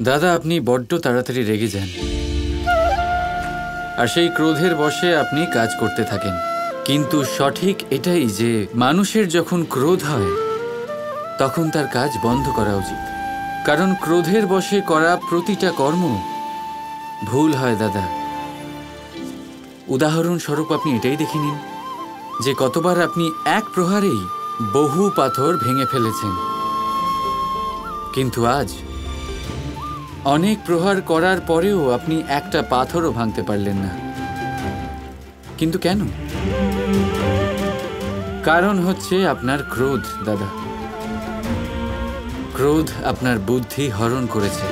দাদা, আপনি বড্ড তাড়াতাড়ি রেগে যান, আর সেই ক্রোধের বশে আপনি কাজ করতে থাকেন। কিন্তু সঠিক এটাই যে মানুষের যখন ক্রোধ হয় তখন তার কাজ বন্ধ করা উচিত, কারণ ক্রোধের বশে করা প্রতিটা কর্ম ভুল হয় দাদা। উদাহরণস্বরূপ আপনি এটাই দেখে নিন যে কতবার আপনি এক প্রহারেই বহু পাথর ভেঙে ফেলেছেন, কিন্তু আজ অনেক প্রহার করার পরেও আপনি একটা পাথরও ভাঙতে পারলেন না। কিন্তু কেন? কারণ হচ্ছে আপনার ক্রোধ দাদা। ক্রোধ আপনার বুদ্ধি হরণ করেছে।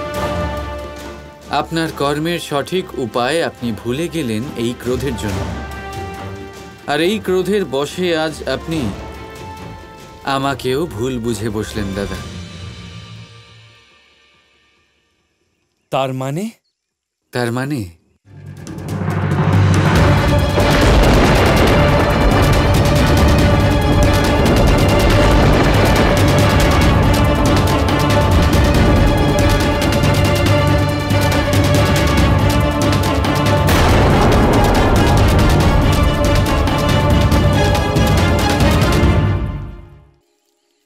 আপনার কর্মের সঠিক উপায় আপনি ভুলে গেলেন এই ক্রোধের জন্য, আর এই ক্রোধের বশে আজ আপনি আমাকেও ভুল বুঝে বসলেন দাদা। তার মানে? তার মানে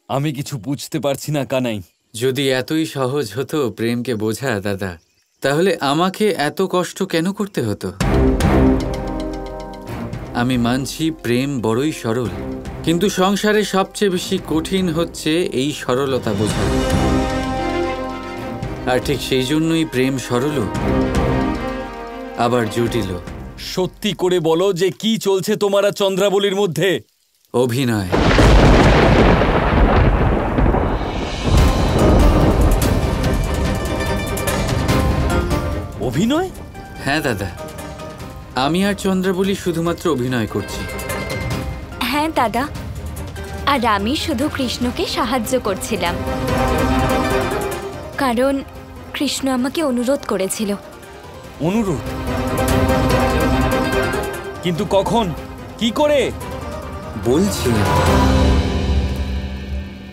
আমি কিছু বুঝতে পারছি না কানাই। যদি এতই সহজ হতো প্রেমকে বোঝা দাদা, তাহলে আমাকে এত কষ্ট কেন করতে হতো? আমি মানছি প্রেম বড়ই সরল, কিন্তু সংসারে সবচেয়ে বেশি কঠিন হচ্ছে এই সরলতা বোঝা। আর ঠিক সেই জন্যই প্রেম সরল আবার জটিল। সত্যি করে বলো যে কি চলছে তোমার আর চন্দ্রাবলীর মধ্যে? অভিনয়। অভিনয়? হ্যাঁ দাদা, আমি আর চন্দ্রাবলী শুধুমাত্র অভিনয় করছি। হ্যাঁ দাদা, আর আমি শুধু কৃষ্ণকে সাহায্য করছিলাম, কারণ কৃষ্ণ আমাকে অনুরোধ করেছিল। অনুরোধ? কিন্তু কখন, কি করে? বলছি,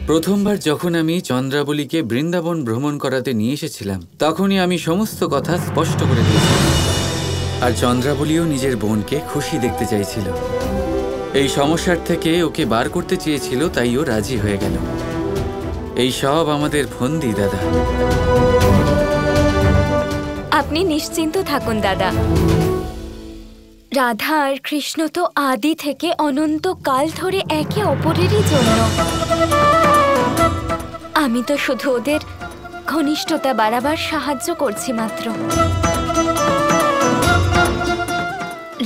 প্রথমবার যখন আমি চন্দ্রাবলীকে বৃন্দাবন ভ্রমণ করাতে নিয়ে এসেছিলাম, তখনই আমি সমস্ত কথা স্পষ্ট করে দিয়েছিলাম। আর চন্দ্রাবলীও নিজের বোনকে খুশি দেখতে চাইছিল। এই সমস্যার থেকে ওকে বার করতে চেয়েছিল, তাই ও রাজি হয়ে গেল। এই সব আমাদের ফন্দি দাদা। আপনি নিশ্চিন্ত থাকুন দাদা, রাধা আর কৃষ্ণ তো আদি থেকে অনন্তকাল ধরে একে অপরেরই জন্য। আমি তো শুধু ওদের ঘনিষ্ঠতা বাড়াবার সাহায্য করছি মাত্র।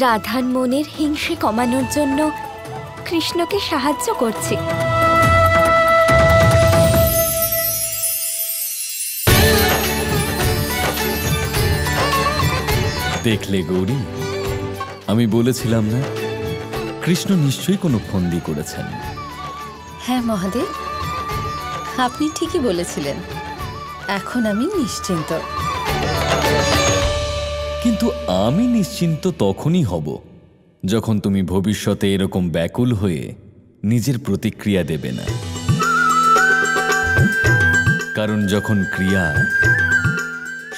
রাধার মনের হিংসে কমানোর জন্য কৃষ্ণকে সাহায্য করছি। দেখলে গৌরী, আমি বলেছিলাম না, কৃষ্ণ নিশ্চয়ই কোনো ফন্দি করেছেন। হ্যাঁ মহাদেব, আপনি ঠিকই বলেছিলেন। এখন আমি নিশ্চিন্ত। কিন্তু আমি নিশ্চিন্ত তখনই হব যখন তুমি ভবিষ্যতে এরকম ব্যাকুল হয়ে নিজের প্রতিক্রিয়া দেবে না। কারণ যখন ক্রিয়া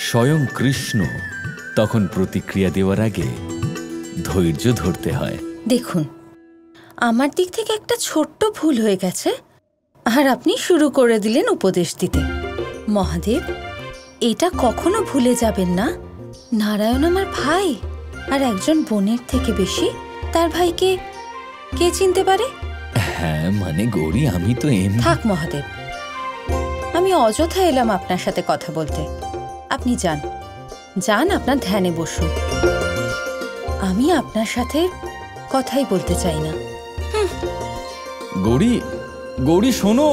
স্বয়ং কৃষ্ণ, তখন প্রতিক্রিয়া দেওয়ার আগে ধৈর্য ধরতে হয়। দেখুন, আমার দিক থেকে একটা ছোট্ট ভুল হয়ে গেছে, আর আপনি শুরু করে দিলেন উপদেশ দিতে। মহাদেব, এটা কখনো ভুলে যাবেন না, নারায়ণ আমার ভাই, আর একজন বোনের থেকে বেশি তার ভাইকে কে চিনতে পারে? হ্যাঁ মানে গৌরী, আমি তো থাক মহাদেব, আমি অযথা এলাম আপনার সাথে কথা বলতে। আপনি যান, যান আপনার ধ্যানে বসুন। আমি আপনার সাথে কথাই বলতে চাই না। গৌরী, গৌরী শোনো,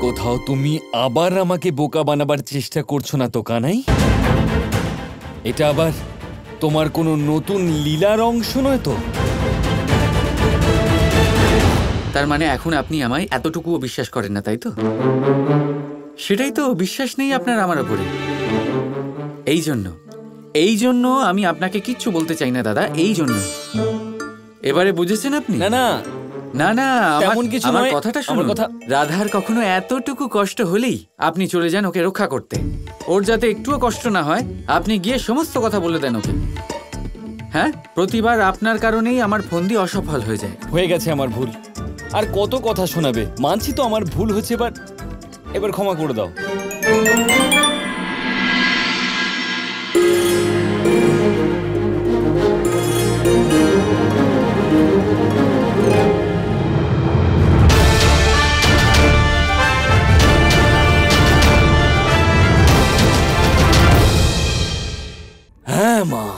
কোথাও তুমি আবার আমাকে বোকা বানাবার চেষ্টা করছো না তো কানাই? এটা আবার তোমার কোনো নতুন লীলার অংশ নয় তো? তার মানে এখন আপনি আমায় এতটুকুও বিশ্বাস করেন না, তাই তো? সেটাই তো, বিশ্বাস নেই আপনার আমার উপরে। এই জন্য আমি আপনাকে কিচ্ছু বলতে চাই না দাদা, এই জন্য। এবারে বুঝেছেন আপনি? না না, না না, তেমন কিছু আমার নয়। কথাটা আমার শুনুন। কথা- রাধার কখনো এতটুকু কষ্ট হলেই আপনি চলে যান ওকে রক্ষা করতে। ওর যাতে একটুও কষ্ট না হয়, আপনি গিয়ে সমস্ত কথা বলে দেন ওকে। হ্যাঁ, প্রতিবার আপনার কারণেই আমার ফন্দি অসফল হয়ে যায়। হয়ে গেছে আমার ভুল। আর কত কথা শোনাবে? মানছি তো আমার ভুল হচ্ছে, এবার ক্ষমা করে দাও। হ্যাঁ মা,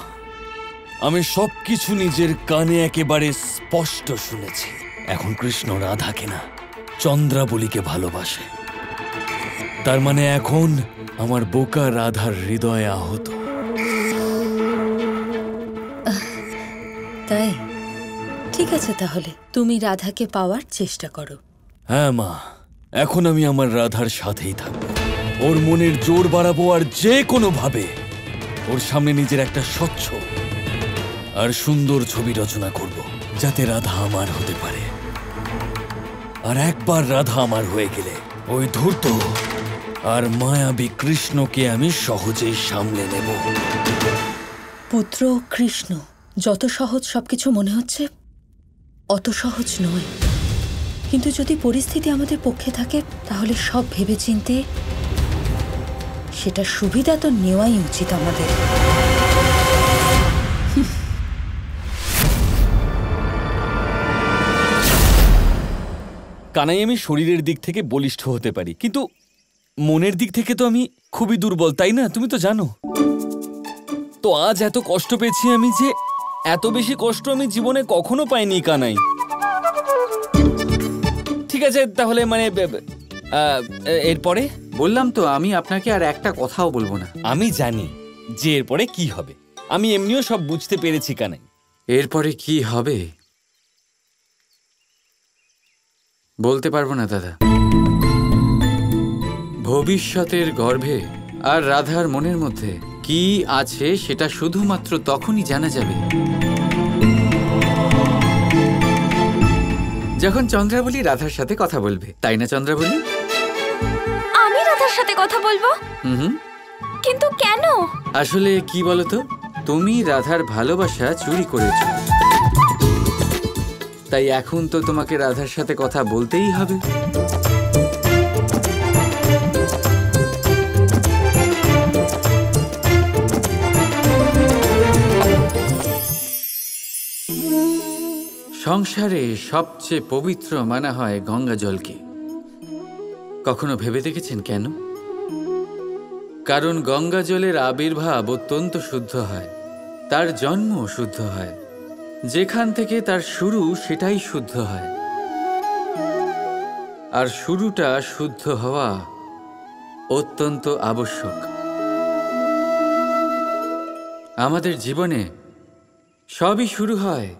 আমি সবকিছু নিজের কানে একেবারে স্পষ্ট শুনেছি। এখন কৃষ্ণ রাধাকে না, চন্দ্রাবলীকে ভালোবাসে। তার মানে এখন আমার বোকা রাধার হৃদয় আহত। তাই ঠিক আছে, তাহলে তুমি রাধাকে পাওয়ার চেষ্টা করো। হ্যাঁ মা, এখন আমি আমার রাধার সাথেই থাকবো। ওর মনের জোর বাড়াবো, আর যে কোনো ভাবে ওর সামনে নিজের একটা স্বচ্ছ আর সুন্দর ছবি রচনা করব, যাতে রাধা আমার হতে পারে। আর একবার রাধা আমার হয়ে গেলে ওই ধূর্ত আর মায়াবী কৃষ্ণকে আমি সহজেই সামলে নেব। পুত্র কৃষ্ণ, যত সহজ সবকিছু মনে হচ্ছে অত সহজ নয়। কিন্তু যদি পরিস্থিতি আমাদের পক্ষে থাকে, তাহলে সব ভেবেচিন্তে সেটা সুবিধা তো নেওয়াই উচিত আমাদের। কানাই, আমি শরীরের দিক থেকে বলিষ্ঠ হতে পারি, কিন্তু মনের দিক থেকে তো আমি খুবই দুর্বল, তাই না? তুমি তো জানো। তো আজ এত কষ্ট পেয়েছি আমি, যে এত বেশি কষ্ট আমি জীবনে কখনো পাইনি কানাই। ঠিক আছে, তাহলে মানে এরপরে? বললাম তো, আমি আপনাকে আর একটা কথাও বলবো না। আমি জানি যে এরপরে কি হবে। আমি এমনিও সব বুঝতে পেরেছি কানাই। এরপরে কি হবে বলতে পারবো না দাদা। ভবিষ্যতের গর্ভে আর রাধার মনের মধ্যে কি আছে সেটা শুধুমাত্র তখনই জানা যাবে যখন চন্দ্রাবলী রাধার সাথে কথা বলবে, তাই না চন্দ্রাবলী? আমি রাধার সাথে কথা বলবো? হুম। কিন্তু কেন? আসলে কি বলতো, তুমি রাধার ভালোবাসা চুরি করেছো, তাই এখন তো তোমাকে রাধার সাথে কথা বলতেই হবে। সংসারে সবচেয়ে পবিত্র মানা হয় গঙ্গা জলকে। কখনো ভেবে দেখেছেন কেন? কারণ গঙ্গা জলের আবির্ভাব অত্যন্ত শুদ্ধ হয়, তার জন্ম শুদ্ধ হয়, যেখান থেকে তার শুরু সেটাই শুদ্ধ হয়। আর শুরুটা শুদ্ধ হওয়া অত্যন্ত আবশ্যক। আমাদের জীবনে সবই শুরু হয়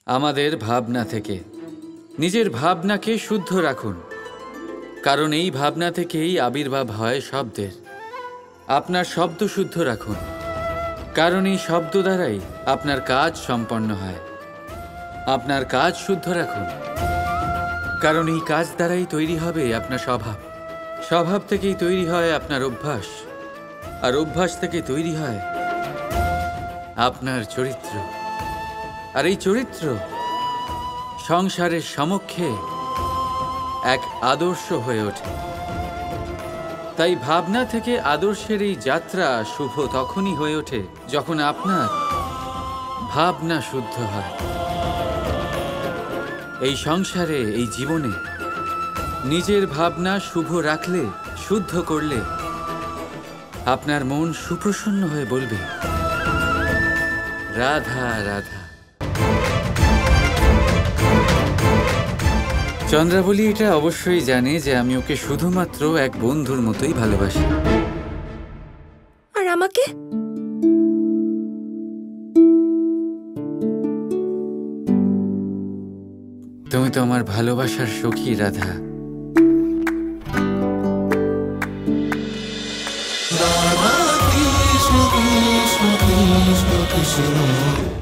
আমাদের ভাবনা থেকে। নিজের ভাবনাকে শুদ্ধ রাখুন, কারণ এই ভাবনা থেকেই আবির্ভাব হয় শব্দের। আপনার শব্দ শুদ্ধ রাখুন, কারণ এই শব্দ দ্বারাই আপনার কাজ সম্পন্ন হয়। আপনার কাজ শুদ্ধ রাখুন, কারণ এই কাজ দ্বারাই তৈরি হবে আপনার স্বভাব। স্বভাব থেকেই তৈরি হয় আপনার অভ্যাস, আর অভ্যাস থেকে তৈরি হয় আপনার চরিত্র। আর এই চরিত্র সংসারের সমক্ষে এক আদর্শ হয়ে ওঠে। তাই ভাবনা থেকে আদর্শের এই যাত্রা শুভ তখনই হয়ে ওঠে যখন আপনার ভাবনা শুদ্ধ হয়। এই সংসারে, এই জীবনে নিজের ভাবনা শুভ রাখলে, শুদ্ধ করলে আপনার মন সুপ্রসন্ন হয়ে বলবে, রাধা রাধা। চন্দ্রাবলী এটা অবশ্যই জানে যে আমি ওকে শুধুমাত্র এক বন্ধুর মতোই ভালোবাসি। আর আমাকে? তুমি তো আমার ভালোবাসার সখী Radha. Krishna Krishna Krishna Krishna